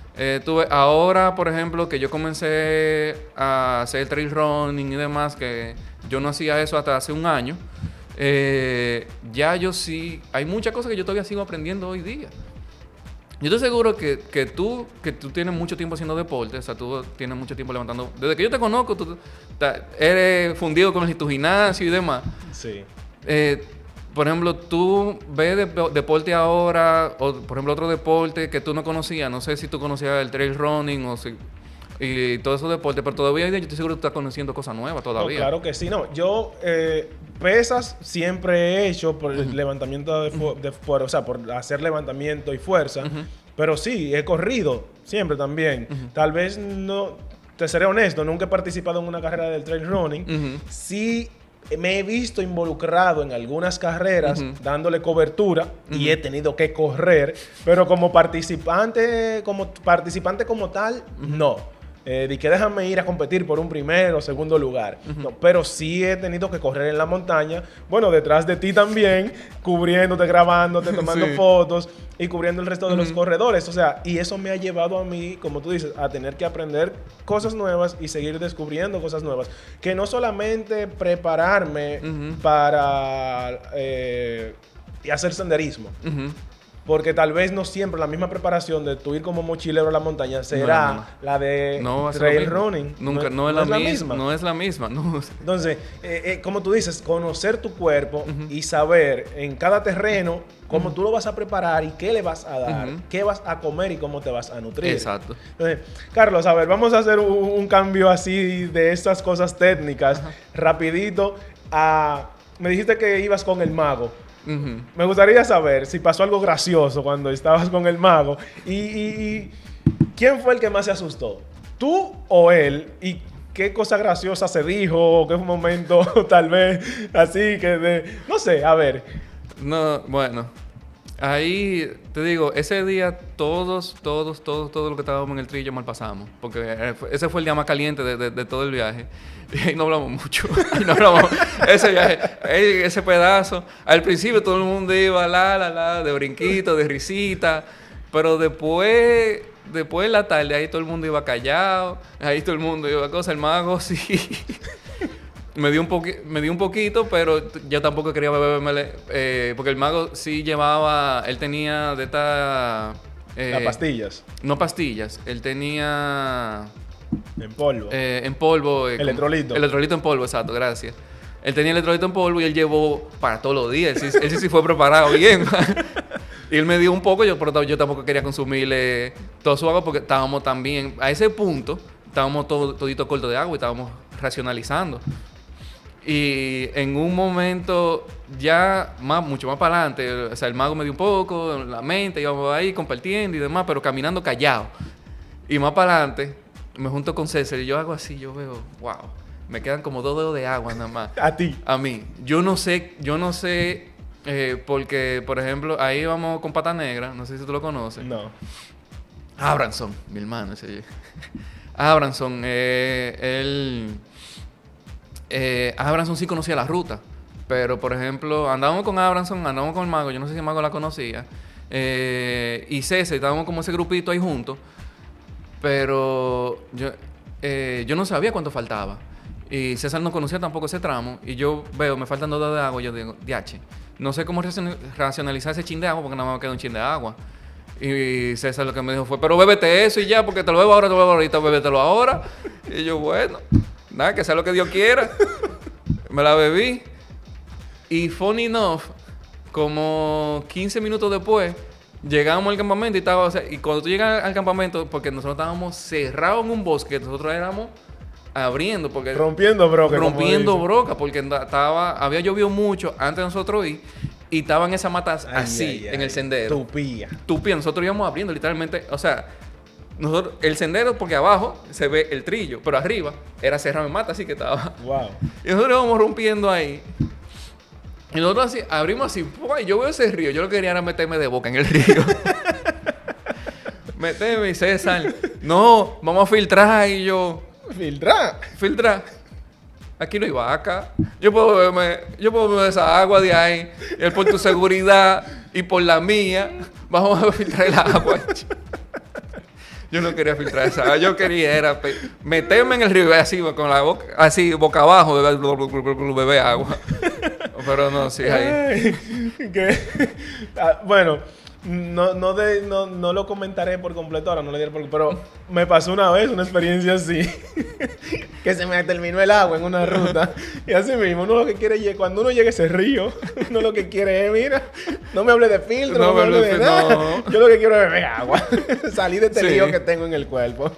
Ahora, por ejemplo, que yo comencé a hacer trail running y demás, que yo no hacía eso hasta hace un año, ya yo sí, hay muchas cosas que yo todavía sigo aprendiendo hoy día. Yo estoy seguro que tú tienes mucho tiempo haciendo deporte, o sea, tú tienes mucho tiempo levantando. Desde que yo te conozco, tú eres fundido con tu gimnasio y demás. Sí. Por ejemplo, tú ves deporte ahora, o por ejemplo otro deporte que tú no conocías, no sé si tú conocías el trail running y todos esos deportes, pero todavía yo estoy seguro que tú estás conociendo cosas nuevas todavía. No, claro que sí, no. Yo pesas siempre he hecho por el levantamiento de fuerza, o sea, por hacer levantamiento y fuerza, pero sí, he corrido siempre también. Tal vez no, te seré honesto, nunca he participado en una carrera del trail running. Sí me he visto involucrado en algunas carreras dándole cobertura y he tenido que correr, pero como participante como tal, no. De que déjame ir a competir por un primero o segundo lugar. No, pero sí he tenido que correr en la montaña. Bueno, detrás de ti también, cubriéndote, grabándote, tomando fotos y cubriendo el resto de los corredores. O sea, y eso me ha llevado a mí, como tú dices, a tener que aprender cosas nuevas y seguir descubriendo cosas nuevas. Que no solamente prepararme para hacer senderismo. Porque tal vez no siempre la misma preparación de tú ir como mochilero a la montaña será la de trail running. Nunca, no es la misma. No es la misma. No. Entonces, como tú dices, conocer tu cuerpo y saber en cada terreno cómo tú lo vas a preparar y qué le vas a dar, qué vas a comer y cómo te vas a nutrir. Exacto. Entonces, Carlos, a ver, vamos a hacer un cambio así de estas cosas técnicas, rapidito. Me dijiste que ibas con el mago. Me gustaría saber si pasó algo gracioso cuando estabas con el mago. Y ¿quién fue el que más se asustó? ¿Tú o él? ¿Y qué cosa graciosa se dijo? ¿Qué momento tal vez así que no sé, a ver. No, bueno. Ahí te digo, ese día todos los que estábamos en el trillo mal pasamos. Porque ese fue el día más caliente de todo el viaje. Y ahí no hablamos mucho. Ese viaje, ese pedazo. Al principio todo el mundo iba de brinquito, de risita. Pero después en la tarde, ahí todo el mundo iba callado. Ahí todo el mundo iba a cosas. El mago sí. Me dio un poquito, pero yo tampoco quería beberme, porque el mago sí llevaba, él tenía de estas... las pastillas. No pastillas, él tenía... En polvo. En polvo. Electrolito. Electrolito en polvo, exacto, gracias. Él tenía electrolito en polvo y él llevó para todos los días. Él sí fue preparado bien. Y él me dio un poco, pero yo tampoco quería consumirle todo su agua porque estábamos también... A ese punto, estábamos todito cortos de agua y estábamos racionalizando. Y en un momento ya mucho más para adelante, o sea, el mago me dio un poco, la mente, íbamos ahí compartiendo y demás, pero caminando callado. Y más para adelante, me junto con César y yo hago así, yo veo, wow, me quedan como 2 dedos de agua nada más. ¿A ti? A mí. Yo no sé, porque, por ejemplo, ahí vamos con Pata Negra, no sé si tú lo conoces. No. Abranson, mi hermano ese. Abranson, él... Abranson sí conocía la ruta, pero por ejemplo andábamos con Abranson, andábamos con el mago, yo no sé si el mago la conocía, y César, estábamos como ese grupito ahí juntos, pero yo no sabía cuánto faltaba y César no conocía tampoco ese tramo y yo veo, me faltan 2 dedos de agua y yo digo, diache, no sé cómo racionalizar ese chin de agua porque nada más me queda un chin de agua. Y César lo que me dijo fue, pero bébete eso y ya, porque te lo bebo ahora, ahorita, bébetelo ahora. Y yo, bueno, nada, que sea lo que Dios quiera. Me la bebí. Y funny enough, como 15 minutos después, llegamos al campamento y estaba... O sea, y cuando tú llegas al campamento, porque nosotros estábamos cerrados en un bosque, nosotros éramos abriendo, porque... Rompiendo broca. Rompiendo broca, porque había llovido mucho antes de nosotros ir, y estaban esas matas así, en el sendero. Tupía. Nosotros íbamos abriendo, literalmente, o sea, el sendero, porque abajo se ve el trillo, pero arriba era cerrado en mata, así que estaba... Wow. Y nosotros íbamos rompiendo ahí. Y nosotros así, abrimos así, y yo veo ese río, yo lo que quería era meterme de boca en el río. Méteme, César. No, vamos a filtrar. Y yo... ¿Filtrar? Aquí no hay vaca. Yo puedo beber esa agua de ahí. Y él, por tu seguridad y por la mía, vamos a filtrar el agua. Yo no quería filtrar esa agua. Yo quería meterme en el río así, con la boca, así, boca abajo, beber agua. Pero no, sí, ahí. Bueno, no lo comentaré por completo ahora, no le diré pero me pasó una vez una experiencia así. Que se me terminó el agua en una ruta. Y así mismo, uno lo que quiere, cuando uno llega a ese río, uno lo que quiere es, mira, no me hable de filtro, no me hable de nada. No. Yo lo que quiero es beber agua. Salir de este lío que tengo en el cuerpo.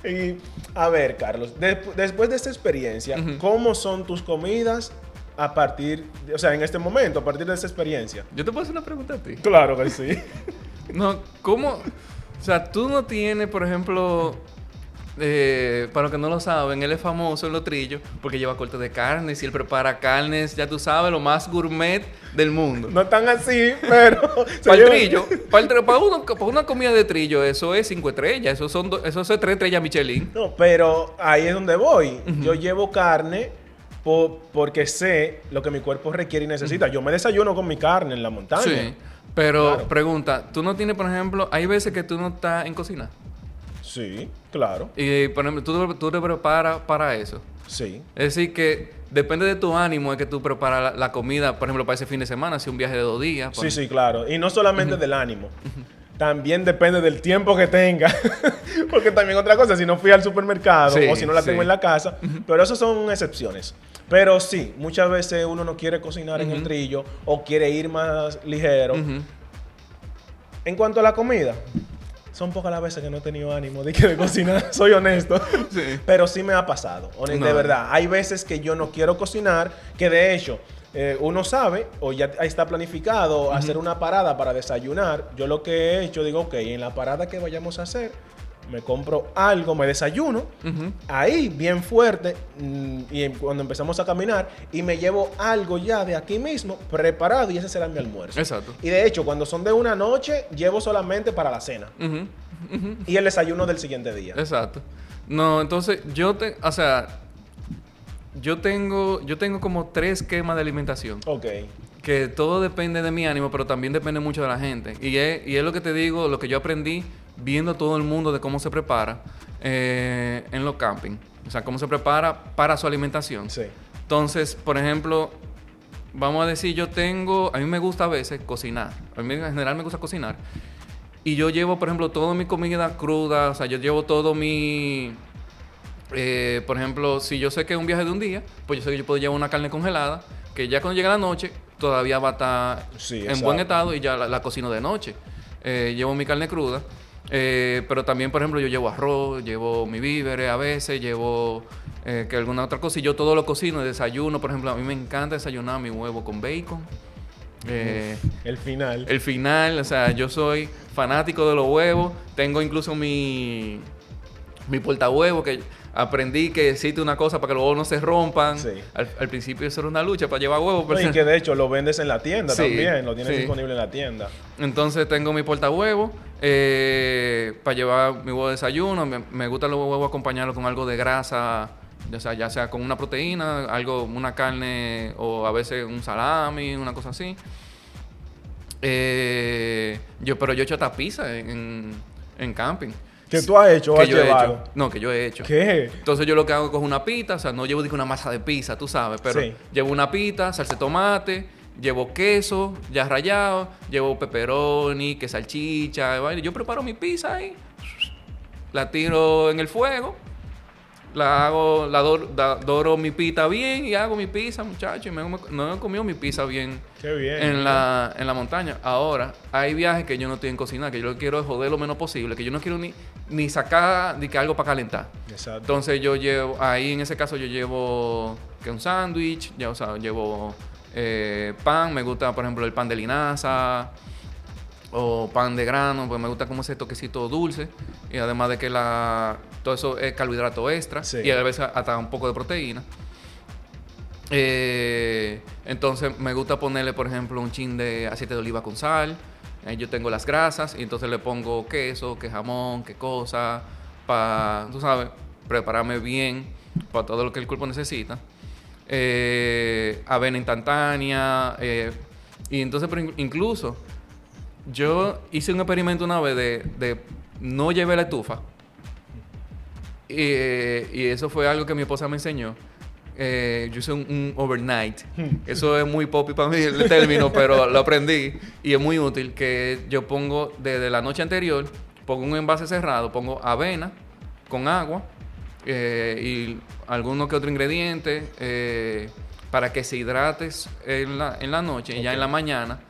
Y, a ver, Carlos, después de esta experiencia, ¿cómo son tus comidas a partir, o sea, en este momento, a partir de esa experiencia? ¿Yo te puedo hacer una pregunta a ti? Claro que sí. No, ¿cómo? O sea, tú no tienes, por ejemplo, para los que no lo saben, él es famoso en los trillos porque lleva corte de carnes y él prepara carnes, ya tú sabes, lo más gourmet del mundo. No tan así, pero... Para el trillo, para una comida de trillo, eso es 5 estrellas, eso es 3 estrellas Michelin. No, pero ahí es donde voy. Yo llevo carne porque sé lo que mi cuerpo requiere y necesita. Yo me desayuno con mi carne en la montaña. Sí, pero claro. Pregunta, ¿tú no tienes, por ejemplo, hay veces que tú no estás en cocina? Sí, claro. Y, por ejemplo, ¿tú te preparas para eso? Sí. Es decir, que depende de tu ánimo es que tú preparas la comida, por ejemplo, para ese fin de semana, si un viaje de 2 días. Sí, claro. Y no solamente del ánimo. También depende del tiempo que tenga. Porque también otra cosa, si no fui al supermercado o si no la tengo en la casa. Pero eso son excepciones. Pero sí, muchas veces uno no quiere cocinar en el trillo o quiere ir más ligero. En cuanto a la comida, son pocas las veces que no he tenido ánimo de cocinar, soy honesto. Sí. Pero sí me ha pasado, de verdad. Hay veces que yo no quiero cocinar, que de hecho... uno sabe, o ya está planificado hacer una parada para desayunar. Yo lo que he hecho, digo, ok, en la parada que vayamos a hacer, me compro algo, me desayuno, ahí bien fuerte, y cuando empezamos a caminar, y me llevo algo ya de aquí mismo, preparado, y ese será mi almuerzo. Exacto. Y de hecho, cuando son de una noche, llevo solamente para la cena. Y el desayuno del siguiente día. Exacto. No, entonces, yo tengo como 3 esquemas de alimentación. Ok. Que todo depende de mi ánimo, pero también depende mucho de la gente. Y es lo que te digo, lo que yo aprendí viendo todo el mundo de cómo se prepara en los campings. O sea, cómo se prepara para su alimentación. Sí. Entonces, por ejemplo, vamos a decir, a mí me gusta a veces cocinar. A mí en general me gusta cocinar. Y yo llevo, por ejemplo, toda mi comida cruda. O sea, yo llevo todo mi... por ejemplo, si yo sé que es un viaje de un día, pues yo sé que yo puedo llevar una carne congelada, que ya cuando llegue la noche, todavía va a estar en buen estado y ya la cocino de noche. Llevo mi carne cruda, pero también, por ejemplo, yo llevo arroz, llevo mi víveres a veces, llevo que alguna otra cosa, y yo todo lo cocino, desayuno, por ejemplo, a mí me encanta desayunar mi huevo con bacon. El final. El final, o sea, yo soy fanático de los huevos, tengo incluso mi portahuevo que... Aprendí que existe una cosa para que los huevos no se rompan. Sí. Al principio eso era una lucha para llevar huevos. Pero y que de hecho lo vendes en la tienda también. Lo tienes disponible en la tienda. Entonces tengo mi portahuevo para llevar mi huevo de desayuno. Me gustan los huevos acompañarlos con algo de grasa. Ya sea con una proteína, una carne o a veces un salami, una cosa así. Pero yo he hecho hasta pizza en camping. ¿Que tú has hecho o has llevado? No, que yo he hecho. ¿Qué? Entonces yo lo que hago es coger una pita, o sea, no llevo una masa de pizza, tú sabes, pero llevo una pita, salsa de tomate, llevo queso ya rallado, llevo pepperoni, que salchicha, ¿vale? Yo preparo mi pizza ahí, la tiro en el fuego doro mi pita bien y hago mi pizza, muchacho. Y no he comido mi pizza bien. Qué bien. En la montaña. Ahora, hay viajes que yo no estoy en cocina, que yo quiero joder lo menos posible, que yo no quiero ni sacar de que algo para calentar. Exacto. Entonces yo llevo, ahí en ese caso yo llevo que un sándwich, ya, o sea, llevo pan, me gusta por ejemplo el pan de linaza o pan de grano, pues me gusta como ese toquecito dulce y además de que todo eso es carbohidrato extra y a veces hasta un poco de proteína. Entonces me gusta ponerle por ejemplo un chin de aceite de oliva con sal. Yo tengo las grasas y entonces le pongo queso, que jamón, que cosa, para, tú sabes, prepararme bien para todo lo que el cuerpo necesita. Avena instantánea. Y entonces, incluso, yo hice un experimento una vez de no llevar la estufa. Y eso fue algo que mi esposa me enseñó. Yo hice un overnight. Eso es muy poppy para mí el término, pero lo aprendí y es muy útil. Que yo pongo desde la noche anterior, pongo un envase cerrado, pongo avena con agua y alguno que otro ingrediente para que se hidrates en la noche y ya en la mañana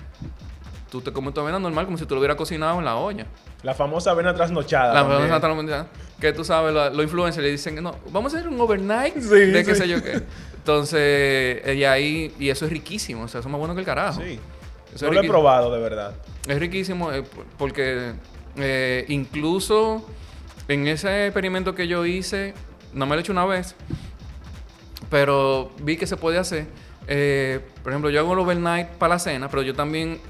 tú te comes tu avena normal como si tú lo hubieras cocinado en la olla. La famosa avena trasnochada. La famosa trasnochada. Que tú sabes, los influencers le dicen, no, vamos a hacer un overnight de qué sé yo qué. Entonces, y eso es riquísimo. O sea, eso es más bueno que el carajo. Sí. Yo lo he probado, de verdad. Es riquísimo porque incluso en ese experimento que yo hice, no me lo he hecho una vez, pero vi que se puede hacer. Por ejemplo, yo hago el overnight para la cena, pero yo también...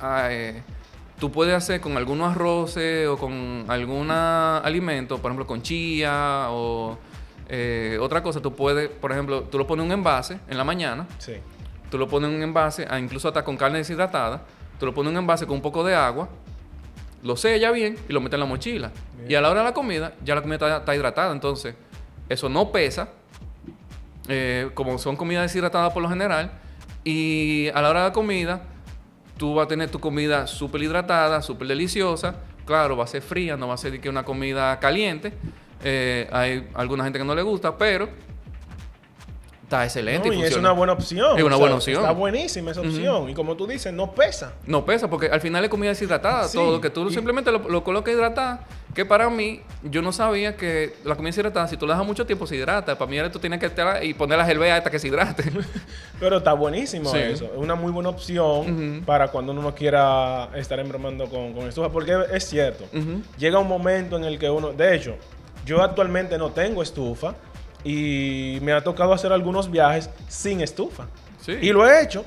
tú puedes hacer con algunos arroces o con algún alimento, por ejemplo, con chía o otra cosa. Tú puedes, por ejemplo, tú lo pones en un envase en la mañana. Sí. Tú lo pones en un envase, incluso hasta con carne deshidratada. Tú lo pones en un envase con un poco de agua, lo sella bien y lo metes en la mochila. Bien. Y a la hora de la comida, ya la comida está hidratada. Entonces, eso no pesa, como son comidas deshidratadas por lo general. Y a la hora de la comida... tú vas a tener tu comida súper hidratada, súper deliciosa. Claro, va a ser fría, no va a ser que una comida caliente. Hay alguna gente que no le gusta, pero está excelente. No, y es una buena opción. Es una buena opción. Está buenísima esa opción. Y como tú dices, no pesa. No pesa, porque al final es comida deshidratada. Sí, todo, que tú simplemente lo colocas hidratada. Que para mí, yo no sabía que la comida deshidratada, si tú la dejas mucho tiempo, se hidrata. Para mí, tú tienes que estar y poner la gelbea hasta que se hidrate. Pero está buenísimo eso. Es una muy buena opción para cuando uno no quiera estar embromando con estufa. Porque es cierto. Llega un momento en el que uno... De hecho, yo actualmente no tengo estufa. Y me ha tocado hacer algunos viajes sin estufa. Sí. Y lo he hecho.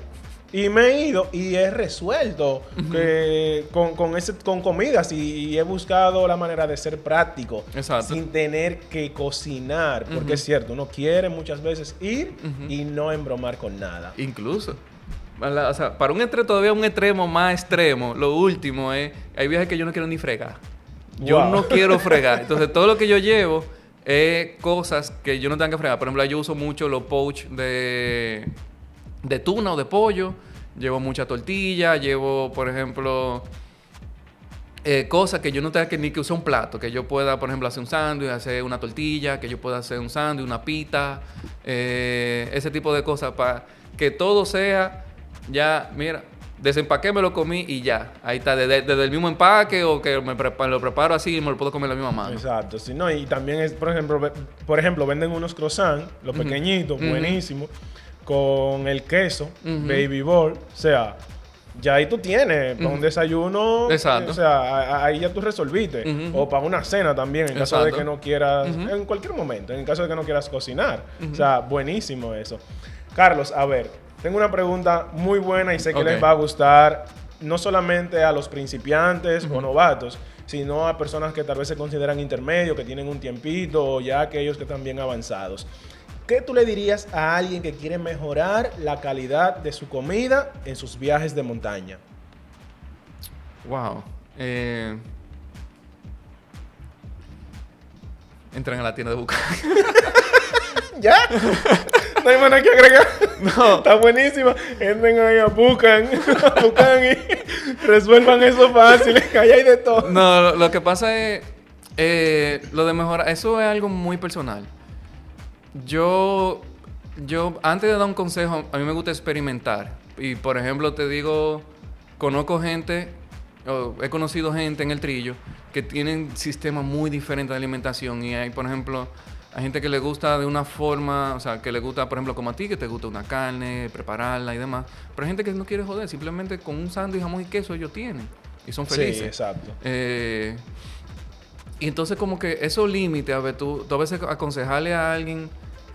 Y me he ido y he resuelto con comidas y he buscado la manera de ser práctico. Exacto. Sin tener que cocinar. Porque es cierto, uno quiere muchas veces ir y no embromar con nada. Incluso. O sea, para todavía un extremo más extremo, lo último es, hay viajes que yo no quiero ni fregar. Yo no quiero fregar. Entonces, todo lo que yo llevo es cosas que yo no tengo que fregar. Por ejemplo, yo uso mucho los pouch de tuna o de pollo. Llevo mucha tortilla. Llevo, por ejemplo, cosas que yo no tenga ni que usar un plato. Que yo pueda, por ejemplo, hacer un sándwich, hacer una tortilla. Que yo pueda hacer un sándwich, una pita. Ese tipo de cosas. Para que todo sea ya, mira... Desempaqué, me lo comí y ya. Ahí está, desde el mismo empaque o que lo preparo así y me lo puedo comer la misma mano. Exacto, sí, no, y también es, por ejemplo, venden unos croissants, los pequeñitos, buenísimos, con el queso, Baby Ball, o sea, ya ahí tú tienes para un desayuno. Exacto. O sea, ahí ya tú resolviste. O para una cena también, en caso de que no quieras, en cualquier momento, en caso de que no quieras cocinar. O sea, buenísimo eso. Carlos, a ver. Tengo una pregunta muy buena y sé que les va a gustar no solamente a los principiantes o novatos, sino a personas que tal vez se consideran intermedios, que tienen un tiempito o ya aquellos que están bien avanzados. ¿Qué tú le dirías a alguien que quiere mejorar la calidad de su comida en sus viajes de montaña? Wow. Entran a la tienda de Bucán. ¿Ya? No hay más que agregar. No. Está buenísima. Entren ahí a Bucán y resuelvan eso fácil. Que ahí hay de todo. No, lo que pasa es... lo de mejorar... Eso es algo muy personal. Yo, antes de dar un consejo, a mí me gusta experimentar. Y, por ejemplo, te digo, conozco gente, o he conocido gente en el trillo que tienen sistemas muy diferentes de alimentación. Y hay, por ejemplo, hay gente que le gusta de una forma, o sea, que le gusta, por ejemplo, como a ti, que te gusta una carne, prepararla y demás. Pero hay gente que no quiere joder, simplemente con un sándwich, jamón y queso ellos tienen. Y son felices. Sí, exacto. Y entonces como que esos límites, a ver, tú a veces aconsejarle a alguien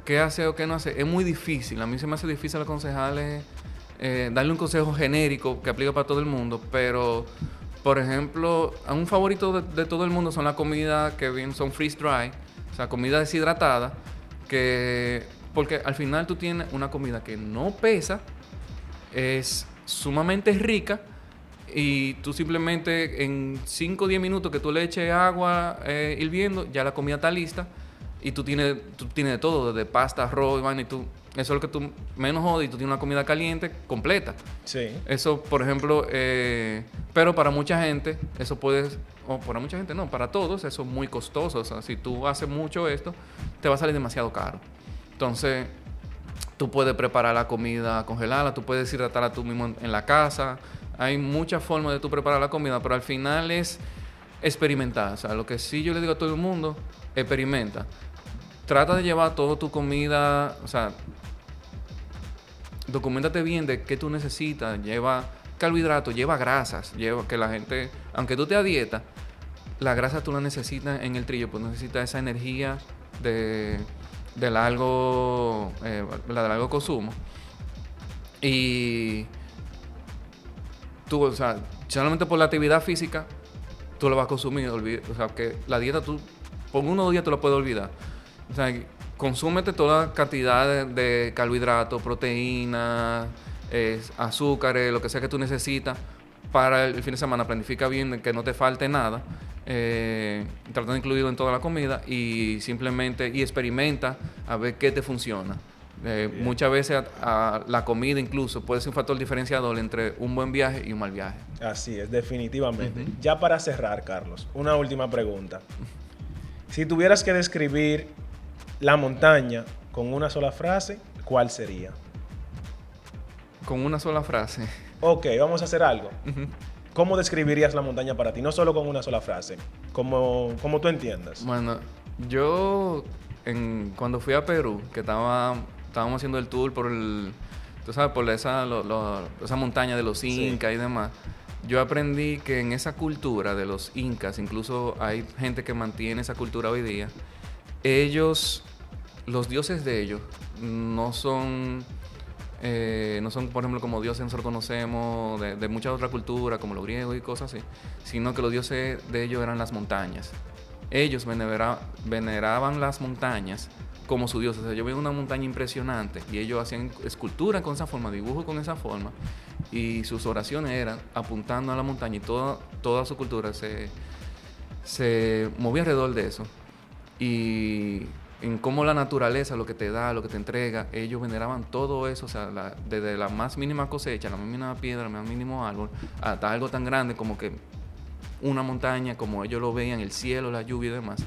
qué hace o qué no hace, es muy difícil. A mí se me hace difícil aconsejarle, darle un consejo genérico que aplica para todo el mundo, pero, por ejemplo, un favorito de todo el mundo son las comidas que bien son freeze dry, o sea, comida deshidratada, porque al final tú tienes una comida que no pesa, es sumamente rica, y tú simplemente en 5 o 10 minutos que tú le eches agua hirviendo, ya la comida está lista. Y tú tienes de todo, desde pasta, arroz, y tú, eso es lo que tú menos jodas, y tú tienes una comida caliente completa. Sí. Eso, por ejemplo, pero para mucha gente, eso puede, o para mucha gente no, para todos, eso es muy costoso. O sea, si tú haces mucho esto, te va a salir demasiado caro. Entonces, tú puedes preparar la comida, congelarla, tú puedes deshidratarla tú mismo en la casa. Hay muchas formas de tú preparar la comida, pero al final es experimentar. O sea, lo que sí yo le digo a todo el mundo, experimenta. Trata de llevar toda tu comida, o sea, documéntate bien de qué tú necesitas. Lleva carbohidratos, lleva grasas, lleva que la gente, aunque tú te a dieta, la grasa tú la necesitas en el trillo, pues necesitas esa energía de largo consumo. Y tú, o sea, solamente por la actividad física, tú lo vas a consumir. O sea, que la dieta tú, por 1 o 2 días tú la puedes olvidar. O sea, consúmete toda la cantidad de carbohidratos, proteínas, azúcares, lo que sea que tú necesitas para el fin de semana. Planifica bien que no te falte nada. Trata de incluirlo en toda la comida y simplemente experimenta a ver qué te funciona. Muchas veces la comida incluso puede ser un factor diferenciador entre un buen viaje y un mal viaje. Así es, definitivamente. Ya para cerrar, Carlos, una última pregunta. Si tuvieras que describir la montaña con una sola frase, ¿cuál sería? Con una sola frase. Ok, vamos a hacer algo. ¿Cómo describirías la montaña para ti? No solo con una sola frase, como tú entiendas. Bueno, yo cuando fui a Perú, que estábamos haciendo el tour por esa montaña de los incas y demás, yo aprendí que en esa cultura de los incas, incluso hay gente que mantiene esa cultura hoy día, los dioses de ellos no son, por ejemplo, como dioses nosotros conocemos de muchas otras culturas, como los griegos y cosas así, sino que los dioses de ellos eran las montañas. Ellos veneraban las montañas como su dios. O sea, yo veía una montaña impresionante y ellos hacían escultura con esa forma, dibujo con esa forma, y sus oraciones eran apuntando a la montaña, y toda su cultura se movía alrededor de eso. Y en cómo la naturaleza, lo que te da, lo que te entrega, ellos veneraban todo eso, o sea, desde la más mínima cosecha, la más mínima piedra, el más mínimo árbol, hasta algo tan grande como que una montaña, como ellos lo veían, el cielo, la lluvia y demás.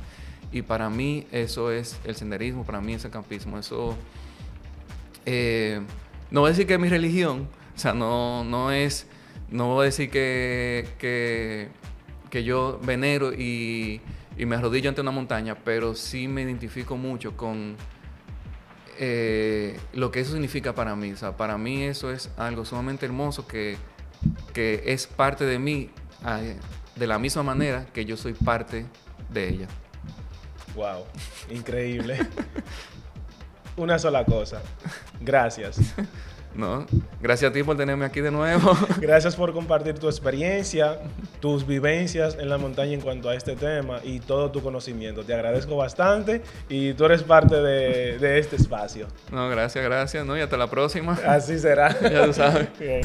Y para mí eso es el senderismo, para mí es el campismo. Eso, no voy a decir que es mi religión, o sea, no voy a decir que yo venero y me arrodillo ante una montaña, pero sí me identifico mucho con lo que eso significa para mí. O sea, para mí eso es algo sumamente hermoso que es parte de mí, de la misma manera que yo soy parte de ella. Wow, increíble. Una sola cosa. Gracias. No, gracias a ti por tenerme aquí de nuevo. Gracias por compartir tu experiencia, tus vivencias en la montaña en cuanto a este tema y todo tu conocimiento. Te agradezco bastante y tú eres parte de este espacio. No, gracias, ¿no? Y hasta la próxima. Así será. Ya tú sabes. Bien.